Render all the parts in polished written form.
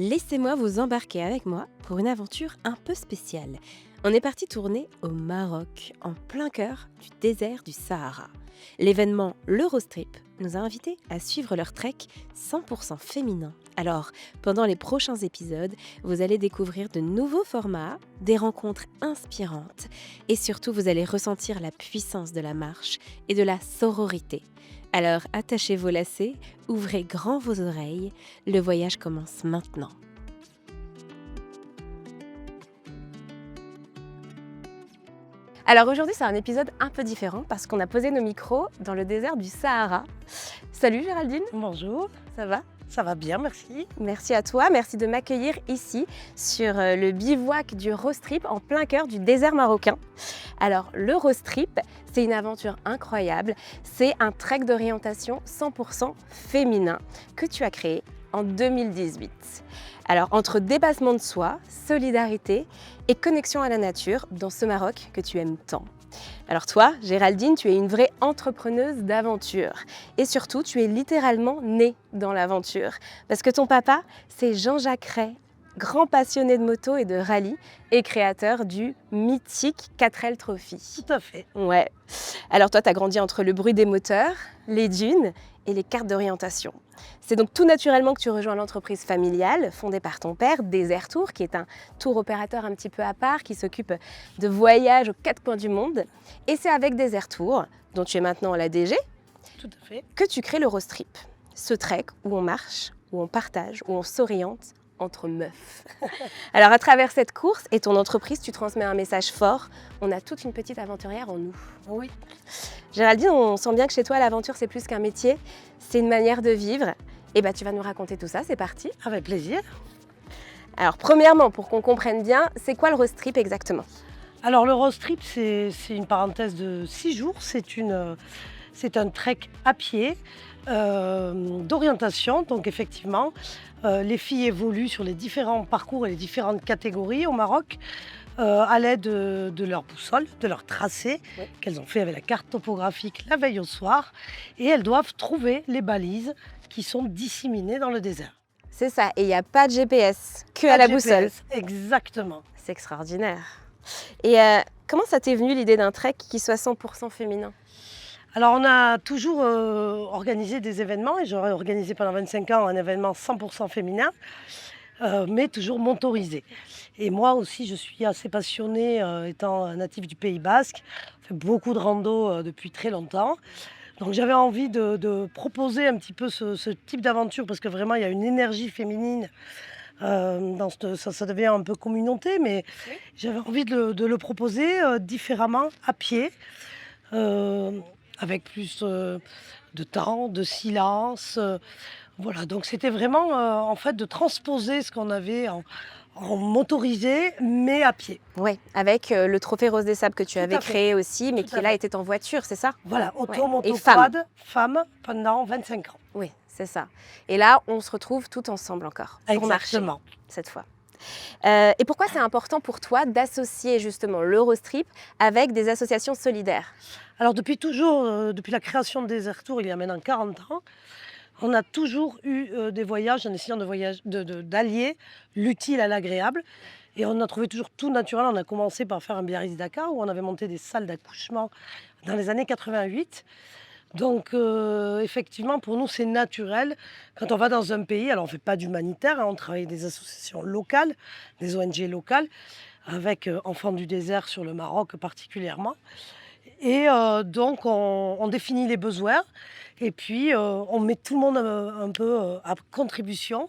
Laissez-moi vous embarquer avec moi pour une aventure un peu spéciale. On est parti tourner au Maroc, en plein cœur du désert du Sahara. L'événement l'Eurostrip nous a invités à suivre leur trek 100% féminin. Alors, pendant les prochains épisodes, vous allez découvrir de nouveaux formats, des rencontres inspirantes et surtout vous allez ressentir la puissance de la marche et de la sororité. Alors attachez vos lacets, ouvrez grand vos oreilles, le voyage commence maintenant. Alors aujourd'hui c'est un épisode un peu différent parce qu'on a posé nos micros dans le désert du Sahara. Salut Géraldine. Bonjour, Ça va ? ça va bien, merci. Merci à toi, merci de m'accueillir ici sur le bivouac du Rostrip en plein cœur du désert marocain. Alors le Rostrip, c'est une aventure incroyable, c'est un trek d'orientation 100% féminin que tu as créé en 2018. Alors entre dépassement de soi, solidarité et connexion à la nature dans ce Maroc que tu aimes tant. Alors toi, Géraldine, tu es une vraie entrepreneuse d'aventure. Et surtout, tu es littéralement née dans l'aventure. Parce que ton papa, c'est Jean-Jacques Ray, grand passionné de moto et de rallye et créateur du mythique 4L Trophy. Tout à fait. Ouais. Alors toi, tu as grandi entre le bruit des moteurs, les dunes et les cartes d'orientation. C'est donc tout naturellement que tu rejoins l'entreprise familiale fondée par ton père, Desert Tour, qui est un tour opérateur un petit peu à part, qui s'occupe de voyages aux quatre coins du monde. Et c'est avec Desert Tour, dont tu es maintenant la DG, Tout à fait. que tu crées l'Eurostrip. Ce trek où on marche, où on partage, où on s'oriente entre meufs. Alors à travers cette course et ton entreprise, tu transmets un message fort. On a toute une petite aventurière en nous. Oui. Géraldine, on sent bien que chez toi, l'aventure, c'est plus qu'un métier, c'est une manière de vivre. Et tu vas nous raconter tout ça, c'est parti. Avec plaisir. Alors premièrement, pour qu'on comprenne bien, c'est quoi le Rostrip exactement ? Alors le road trip, c'est une parenthèse de 6 jours. C'est un trek à pied d'orientation. Donc effectivement, les filles évoluent sur les différents parcours et les différentes catégories au Maroc. À l'aide de leur boussole, de leur tracé, Oui. qu'elles ont fait avec la carte topographique la veille au soir. Et elles doivent trouver les balises qui sont disséminées dans le désert. C'est ça, et il n'y a pas de GPS, que à Pas la de boussole. GPS, exactement. C'est extraordinaire. Et comment ça t'est venu l'idée d'un trek qui soit 100% féminin ? Alors on a toujours organisé des événements et j'aurais organisé pendant 25 ans un événement 100% féminin, mais toujours motorisé. Et moi aussi je suis assez passionnée étant native du Pays Basque, je fais beaucoup de rando depuis très longtemps. Donc j'avais envie de proposer un petit peu ce type d'aventure parce que vraiment il y a une énergie féminine. Ça devient un peu communauté, mais Oui. j'avais envie de le proposer différemment, à pied, euh, avec plus de temps, de silence. Voilà, donc c'était vraiment en fait de transposer ce qu'on avait en motorisé, mais à pied. Ouais, avec le trophée Rose des Sables que tu Tout avais à fait. créé aussi, mais Tout qui à là fait. était en voiture, c'est ça ? Voilà, Ouais. auto, moto, Et femme. quad, femme, pendant 25 ans. Oui, c'est ça. Et là, on se retrouve tout ensemble encore pour marcher Exactement. cette fois. Et pourquoi c'est important pour toi d'associer justement l'Eurostrip avec des associations solidaires ? Alors depuis toujours, depuis la création de Desert Tour, il y a maintenant 40 ans, on a toujours eu des voyages en essayant d'allier l'utile à l'agréable. Et on a trouvé toujours tout naturel. On a commencé par faire un Biarritz-Dakar où on avait monté des salles d'accouchement dans les années 88. Donc effectivement, pour nous, c'est naturel. Quand on va dans un pays, alors on ne fait pas d'humanitaire, hein, on travaille avec des associations locales, des ONG locales, avec Enfants du désert sur le Maroc particulièrement. Et donc, on définit les besoins et puis on met tout le monde un peu à contribution.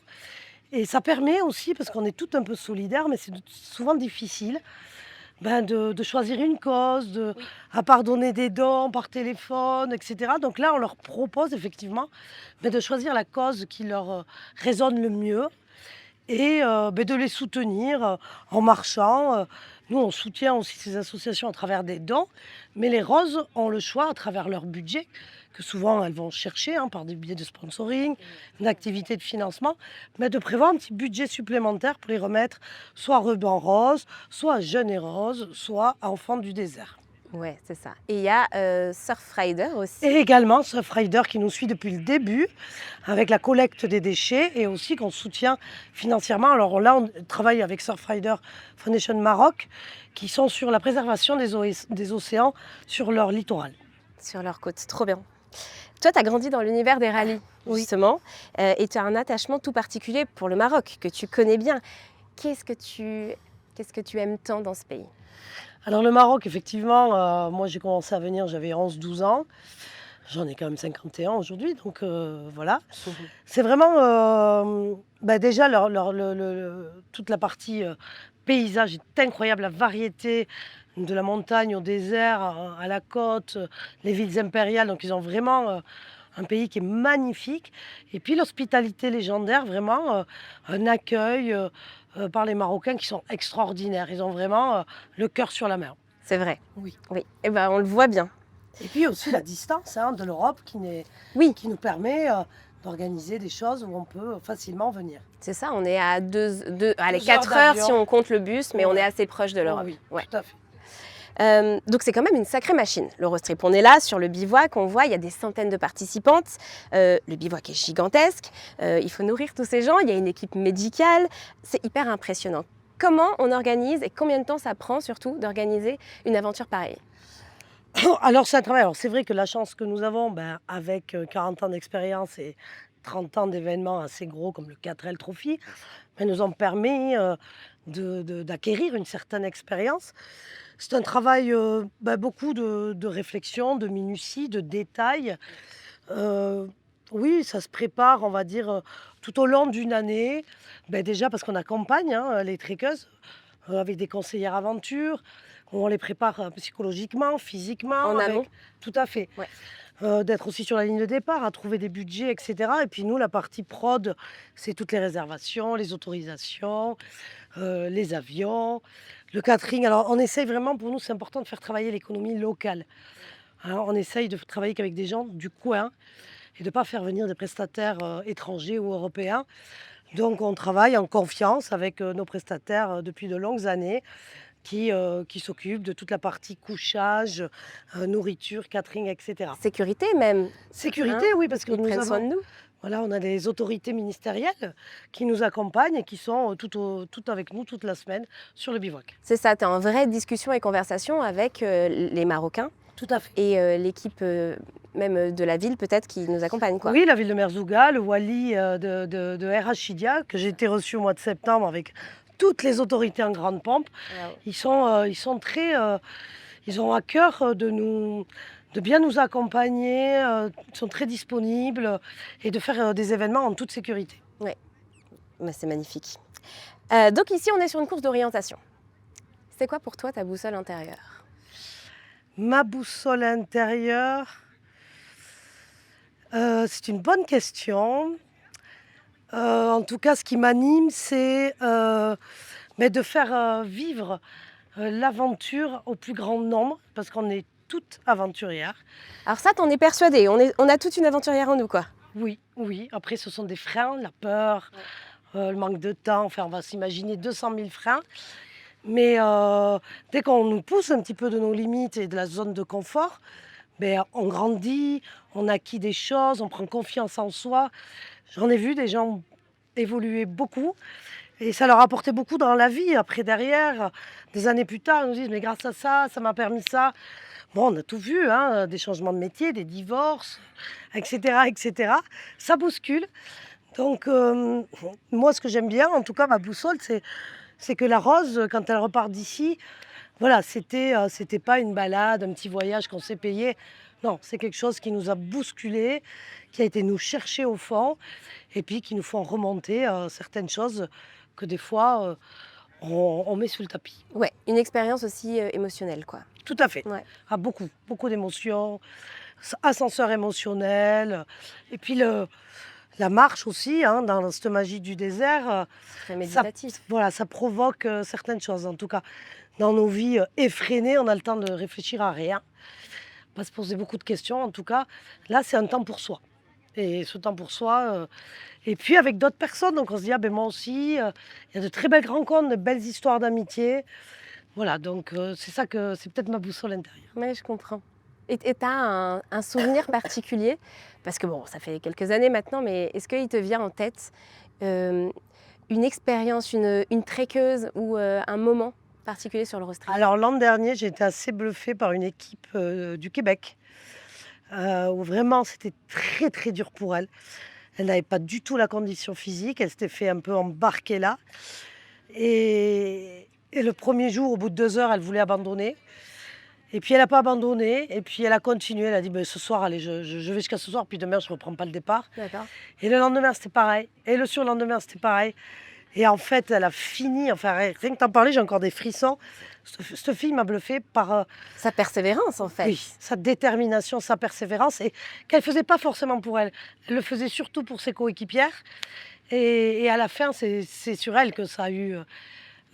Et ça permet aussi, parce qu'on est tout un peu solidaires, mais c'est souvent difficile, de choisir une cause, à part donner des dons par téléphone, etc. Donc là, on leur propose effectivement de choisir la cause qui leur résonne le mieux et de les soutenir en marchant. Nous, on soutient aussi ces associations à travers des dons, mais les roses ont le choix à travers leur budget, que souvent elles vont chercher par des billets de sponsoring, une activité de financement, mais de prévoir un petit budget supplémentaire pour les remettre soit à Ruban Rose, soit à Jeunes et Rose, soit à Enfants du désert. Ouais, c'est ça. Et il y a Surfrider aussi. Et également Surfrider qui nous suit depuis le début avec la collecte des déchets et aussi qu'on soutient financièrement. Alors là, on travaille avec Surfrider Foundation Maroc qui sont sur la préservation des océans sur leur littoral. Sur leur côte, trop bien. Toi, tu as grandi dans l'univers des rallyes, Oui. justement, et tu as un attachement tout particulier pour le Maroc, que tu connais bien. Qu'est-ce que tu aimes tant dans ce pays? Alors le Maroc, effectivement, moi j'ai commencé à venir, j'avais 11-12 ans. J'en ai quand même 51 aujourd'hui, donc voilà. C'est vraiment, déjà toute la partie paysage est incroyable, la variété de la montagne au désert, à la côte, les villes impériales. Donc ils ont vraiment un pays qui est magnifique. Et puis l'hospitalité légendaire, vraiment un accueil par les Marocains qui sont extraordinaires. Ils ont vraiment le cœur sur la main. C'est vrai. Oui. Oui. Et ben, on le voit bien. Et puis aussi la distance de l'Europe Oui, qui nous permet d'organiser des choses où on peut facilement venir. c'est ça. On est à allez, 2 4 heures heures d'avion. si on compte le bus, mais on Ouais. est assez proche de l'Europe. Oui, Ouais. tout à fait. Donc c'est quand même une sacrée machine, l'Eurostrip. On est là sur le bivouac, on voit, il y a des centaines de participantes. Le bivouac est gigantesque, il faut nourrir tous ces gens, il y a une équipe médicale, c'est hyper impressionnant. Comment on organise et combien de temps ça prend surtout d'organiser une aventure pareille? Alors c'est un travail. Alors c'est vrai que la chance que nous avons, avec 40 ans d'expérience et 30 ans d'événements assez gros comme le 4L Trophy, nous ont permis d'acquérir une certaine expérience. C'est un travail, beaucoup de réflexion, de minutie, de détails. Oui, ça se prépare, on va dire, tout au long d'une année. Déjà parce qu'on accompagne les trekkeuses avec des conseillères aventure. On les prépare psychologiquement, physiquement. En amont? Tout à fait. Ouais. D'être aussi sur la ligne de départ, à trouver des budgets, etc. Et puis nous, la partie prod, c'est toutes les réservations, les autorisations, les avions, le catering. Alors on essaye vraiment, pour nous, c'est important de faire travailler l'économie locale. On essaye de travailler qu'avec des gens du coin et de ne pas faire venir des prestataires étrangers ou européens. Donc on travaille en confiance avec nos prestataires depuis de longues années qui s'occupent de toute la partie couchage, nourriture, catering, etc. Sécurité même, Sécurité, oui, parce que ils nous prennent soin de avons, nous. voilà, on a des autorités ministérielles qui nous accompagnent et qui sont toutes avec nous toute la semaine sur le bivouac. C'est ça, tu es en vraie discussion et conversation avec les Marocains Tout à fait. et l'équipe même de la ville peut-être qui nous accompagne, quoi. Oui, la ville de Merzouga, le wali de Air Hachidia, que j'ai été reçu au mois de septembre avec toutes les autorités en grande pompe. Wow. Ils sont très, ils ont à cœur de bien nous accompagner, ils sont très disponibles et de faire des événements en toute sécurité. Mais c'est magnifique. Donc ici, on est sur une course d'orientation. C'est quoi pour toi ta boussole intérieure? Ma boussole intérieure, c'est une bonne question. En tout cas, ce qui m'anime, c'est de faire vivre l'aventure au plus grand nombre, parce qu'on est toutes aventurières. Alors ça, t'en es persuadée, on a toute une aventurière en nous, quoi. Oui, oui. Après, ce sont des freins, la peur, le manque de temps. Enfin, on va s'imaginer 200 000 freins. Mais dès qu'on nous pousse un petit peu de nos limites et de la zone de confort, on grandit, on acquit des choses, on prend confiance en soi. J'en ai vu des gens évoluer beaucoup et ça leur a apporté beaucoup dans la vie. Après, derrière, des années plus tard, ils nous disent mais grâce à ça, ça m'a permis ça. Bon, on a tout vu, des changements de métier, des divorces, etc., etc. Ça bouscule. Donc, moi, ce que j'aime bien, en tout cas, ma boussole, c'est que la Rose, quand elle repart d'ici, voilà, c'était pas une balade, un petit voyage qu'on s'est payé. Non, c'est quelque chose qui nous a bousculés, qui a été nous chercher au fond, et puis qui nous font remonter certaines choses que des fois, on met sous le tapis. Ouais, une expérience aussi émotionnelle, quoi. Tout à fait. Ouais. Beaucoup, beaucoup d'émotions, ascenseur émotionnel, et puis la marche aussi, dans cette magie du désert. Très méditatif. Voilà, ça provoque certaines choses. En tout cas, dans nos vies effrénées, on a le temps de réfléchir à rien, pas se poser beaucoup de questions. En tout cas, là, c'est un temps pour soi. Et ce temps pour soi, et puis avec d'autres personnes. Donc on se dit, moi aussi, il y a de très belles rencontres, de belles histoires d'amitié, Voilà, donc c'est ça que c'est peut-être ma boussole intérieure. Oui, je comprends. Et tu as un souvenir particulier? Parce que bon, ça fait quelques années maintenant, mais est-ce qu'il te vient en tête, hem, une expérience, une trekkeuse ou un moment particulier sur le road trip? Alors l'an dernier, j'ai été assez bluffée par une équipe, du Québec, où vraiment c'était très, très dur pour elle. Elle n'avait pas du tout la condition physique, elle s'était fait un peu embarquer là et le premier jour, au bout de 2 heures, elle voulait abandonner et puis elle n'a pas abandonné et puis elle a continué. Elle a dit: «Beh, ce soir, allez, je vais jusqu'à ce soir, puis demain, je ne reprends pas le départ» D'accord. et le lendemain, c'était pareil et le surlendemain, c'était pareil et en fait, elle a fini, enfin, rien que d'en parler, j'ai encore des frissons. Cette fille m'a bluffée par, Sa persévérance, en fait. oui, sa détermination, sa persévérance et qu'elle faisait pas forcément pour elle. Elle le faisait surtout pour ses coéquipières et à la fin, c'est sur elle que ça a eu,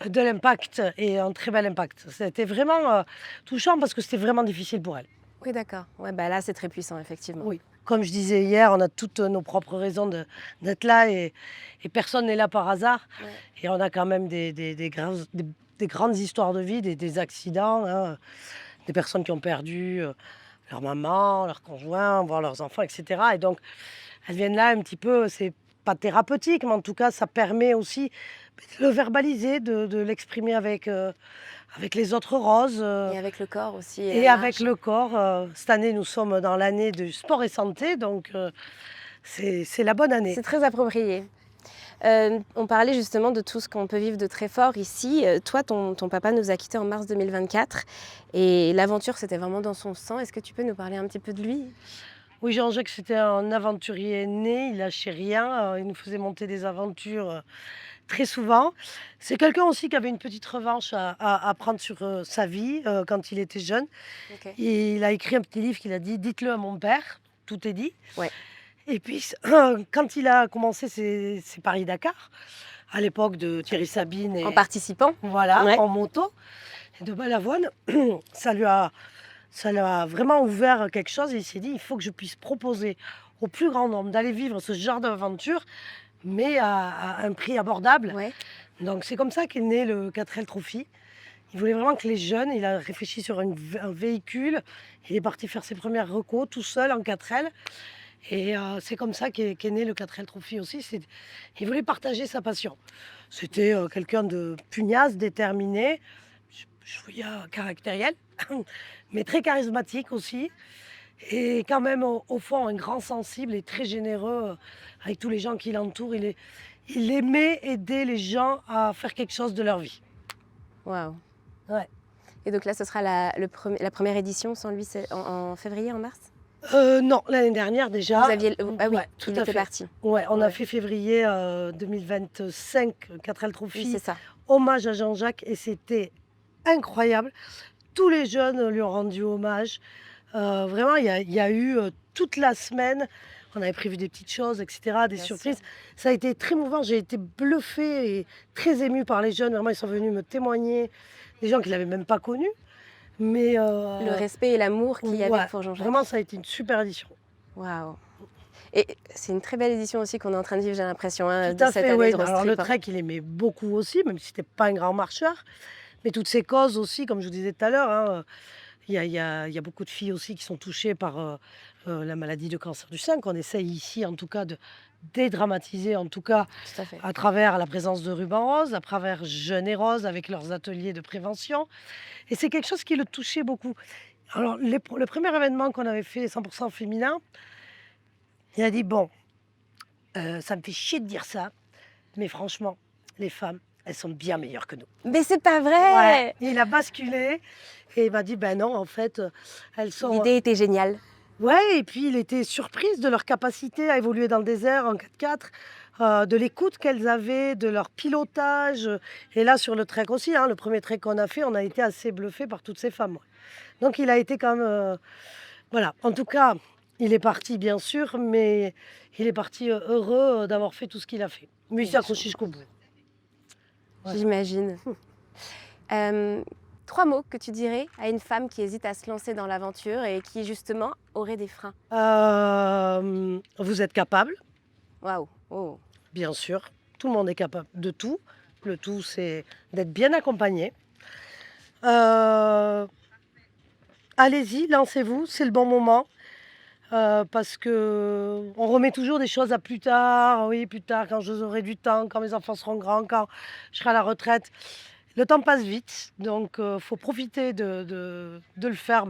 de l'impact et un très bel impact. C'était vraiment, touchant parce que c'était vraiment difficile pour elle. Oui, d'accord. Ouais, bah, là, c'est très puissant, effectivement. Oui. Comme je disais hier, on a toutes nos propres raisons d'être là et personne n'est là par hasard Ouais. et on a quand même des grandes histoires de vie, des accidents, hein, des personnes qui ont perdu, leur maman, leur conjoint, voire leurs enfants et cetera et donc elles viennent là un petit peu, c'est pas thérapeutique, mais en tout cas, ça permet aussi de le verbaliser, de l'exprimer avec les autres roses, Et avec le corps aussi et et la avec marche. le corps. Cette année, nous sommes dans l'année du sport et santé, donc c'est la bonne année. C'est très approprié. On parlait justement de tout ce qu'on peut vivre de très fort ici. Toi, ton papa nous a quittés en mars 2024 et l'aventure, c'était vraiment dans son sang. Est-ce que tu peux nous parler un petit peu de lui? Oui, Jean-Jacques, c'était un aventurier né, il lâchait rien, il nous faisait monter des aventures, très souvent. C'est quelqu'un aussi qui avait une petite revanche à prendre sur, sa vie, quand il était jeune. OK. Il a écrit un petit livre qu'il a dit: «Dites-le à mon père», tout est dit Ouais. et puis quand il a commencé ses Paris-Dakar, à l'époque de Thierry Sabine En et participant? voilà, Ouais. en moto et de Balavoine, ça lui a ça l'a vraiment ouvert quelque chose et il s'est dit: «Il faut que je puisse proposer au plus grand nombre d'aller vivre ce genre d'aventure, mais à un prix abordable». Ouais. Donc c'est comme ça qu'est né le 4L Trophy. Il voulait vraiment que les jeunes, il a réfléchi sur un véhicule, il est parti faire ses premières recos tout seul en 4L et c'est comme ça qu'est né le 4L Trophy aussi. Il voulait partager sa passion. C'était, quelqu'un de pugnace, déterminé, je voyais caractériel, mais très charismatique aussi et quand même au fond un grand sensible et très généreux, avec tous les gens qui l'entourent. Il aimait aider les gens à faire quelque chose de leur vie. Waouh. Ouais. Et donc là, ce sera la première édition sans lui, c'est en février, en mars? Non, l'année dernière déjà. Vous aviez ah oui, Ouais, tout il à était fait. parti. Ouais, on a Ouais. fait février, 2025, 4L Oui, Trophy, c'est ça. hommage à Jean-Jacques et c'était incroyable. Tous les jeunes lui ont rendu hommage. Vraiment, il y a eu, toute la semaine, on avait prévu des petites choses et cetera, des Bien sûr. surprises. Ça a été très mouvant, j'ai été bluffée et très émue par les jeunes. Vraiment, ils sont venus me témoigner, des gens qui ne l'avaient même pas connu. Mais Le respect et l'amour qu'il y avait ouais, pour Jean-Jacques. vraiment, ça a été une super édition. Waouh. Et c'est une très belle édition aussi qu'on est en train de vivre, j'ai l'impression, hein, Tout de à cette fait, année oui. de road Alors le trip, hein. trek, il aimait beaucoup aussi, même si c'était pas un grand marcheur. Mais toutes ces causes aussi, comme je vous disais tout à l'heure, hein, il y a beaucoup de filles aussi qui sont touchées par, la maladie de cancer du sein, qu'on essaye ici, en tout cas, de dédramatiser, en tout cas, Tout à fait. à travers la présence de Ruban Rose, à travers Jeunes et Roses avec leurs ateliers de prévention. Et c'est quelque chose qui le touchait beaucoup. Alors le premier événement qu'on avait fait 100 féminin, il a dit: «Bon, ça me fait chier de dire ça, mais franchement, les femmes, elles sont bien meilleures que nous». Mais c'est pas Ouais, vrai! il a basculé et il m'a dit: «Ben non, en fait, elles sont». L'idée était géniale. Ouais et puis il était surprise de leur capacité à évoluer dans le désert en 4x4, de l'écoute qu'elles avaient, de leur pilotage, et là sur le trek aussi, hein, le premier trek qu'on a fait, on a été assez bluffés par toutes ces femmes, ouais. Donc il a été quand même, voilà. En tout cas, il est parti bien sûr, mais il est parti, heureux, d'avoir fait tout ce qu'il a fait. Mais il s'est accroché jusqu'au bout. Ouais. J'imagine. 3 mots que tu dirais à une femme qui hésite à se lancer dans l'aventure et qui justement aurait des freins? Vous êtes capable, Waouh! Oh! bien sûr. Tout le monde est capable de tout. Le tout, c'est d'être bien accompagné. Allez-y, lancez-vous, c'est le bon moment. Parce que on remet toujours des choses à plus tard. Oui, plus tard, quand j'aurai du temps, quand mes enfants seront grands, quand je serai à la retraite. Le temps passe vite, donc faut profiter de le faire,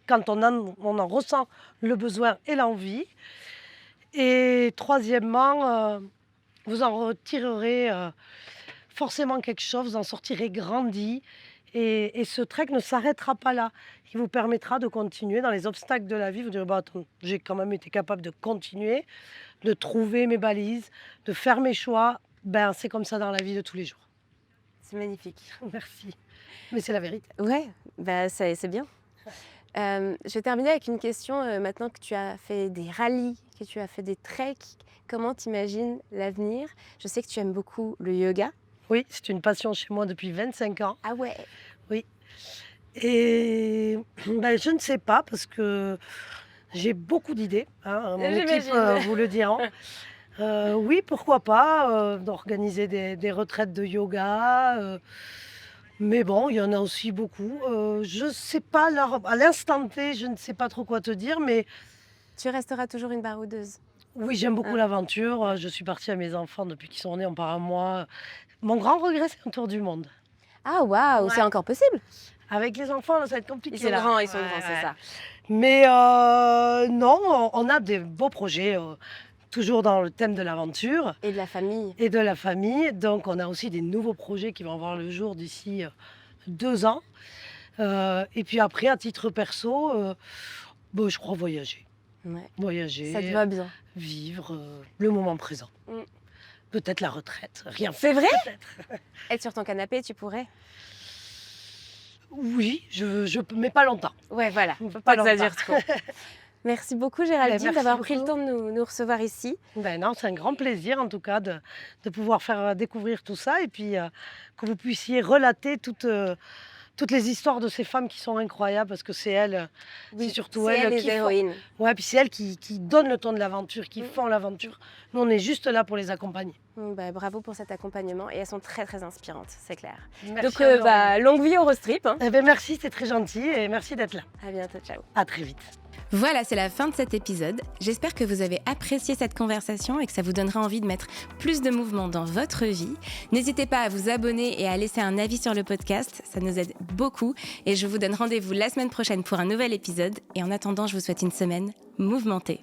quand on en ressent le besoin et l'envie. Et troisièmement, vous en retirerez, forcément quelque chose, vous en sortirez grandi et ce trek ne s'arrêtera pas là. Il vous permettra de continuer dans les obstacles de la vie. Vous direz: «Bah, attends, j'ai quand même été capable de continuer, de trouver mes balises, de faire mes choix». C'est comme ça dans la vie de tous les jours. C'est magnifique. Merci, mais c'est la vérité. Ouais, c'est bien. Je vais terminer avec une question, maintenant que tu as fait des rallyes, que tu as fait des treks, comment tu imagines l'avenir? Je sais que tu aimes beaucoup le yoga. Oui, c'est une passion chez moi depuis 25 ans. Ah ouais! Oui et je ne sais pas parce que j'ai beaucoup d'idées, hein, mon équipe, J'imagine. vous le diront. Oui, pourquoi pas, d'organiser des retraites de yoga, mais bon, il y en a aussi beaucoup. Je sais pas à l'instant T, je ne sais pas trop quoi te dire, mais Tu resteras toujours une baroudeuse. oui, j'aime beaucoup Hein. l'aventure. Je suis partie à mes enfants depuis qu'ils sont nés, on part un mois. Mon grand regret, c'est un tour du monde. Ah waouh, c'est Ouais. encore possible? Avec les enfants, là, ça va être compliqué là. Ils sont Ouais, grands, c'est ouais. ça. Mais non, on a des beaux projets, toujours dans le thème de l'aventure Et de la famille. et de la famille. Donc on a aussi des nouveaux projets qui vont voir le jour d'ici, 2 ans. Et puis après, à titre perso, je crois voyager. Ouais, ça te Voyager, va bien. vivre, le moment présent. Mmh. Peut-être la retraite, rien C'est faire vrai? peut-être. Être sur ton canapé, tu pourrais? Oui, je peux mais pas longtemps. Ouais, voilà, faut Pas pas que ça longtemps. dure trop. Merci beaucoup Géraldine Merci d'avoir pris le beaucoup. temps de nous recevoir ici. Non, c'est un grand plaisir en tout cas de pouvoir faire, découvrir tout ça et puis, que vous puissiez relater toutes les histoires de ces femmes qui sont incroyables parce que c'est elles, c'est Oui, surtout c'est elles elles les qui font héroïnes. ouais, puis c'est elles qui donnent le ton de l'aventure, qui Mmh. font l'aventure. Nous, on est juste là pour les accompagner. Bravo pour cet accompagnement et elles sont très très inspirantes, c'est clair. Merci Donc encore. longue vie au Rostrip. Hein. Merci, c'est très gentil et merci d'être là. À bientôt, ciao. À très vite. Voilà, c'est la fin de cet épisode. J'espère que vous avez apprécié cette conversation et que ça vous donnera envie de mettre plus de mouvement dans votre vie. N'hésitez pas à vous abonner et à laisser un avis sur le podcast, ça nous aide beaucoup. Et je vous donne rendez-vous la semaine prochaine pour un nouvel épisode. Et en attendant, je vous souhaite une semaine mouvementée.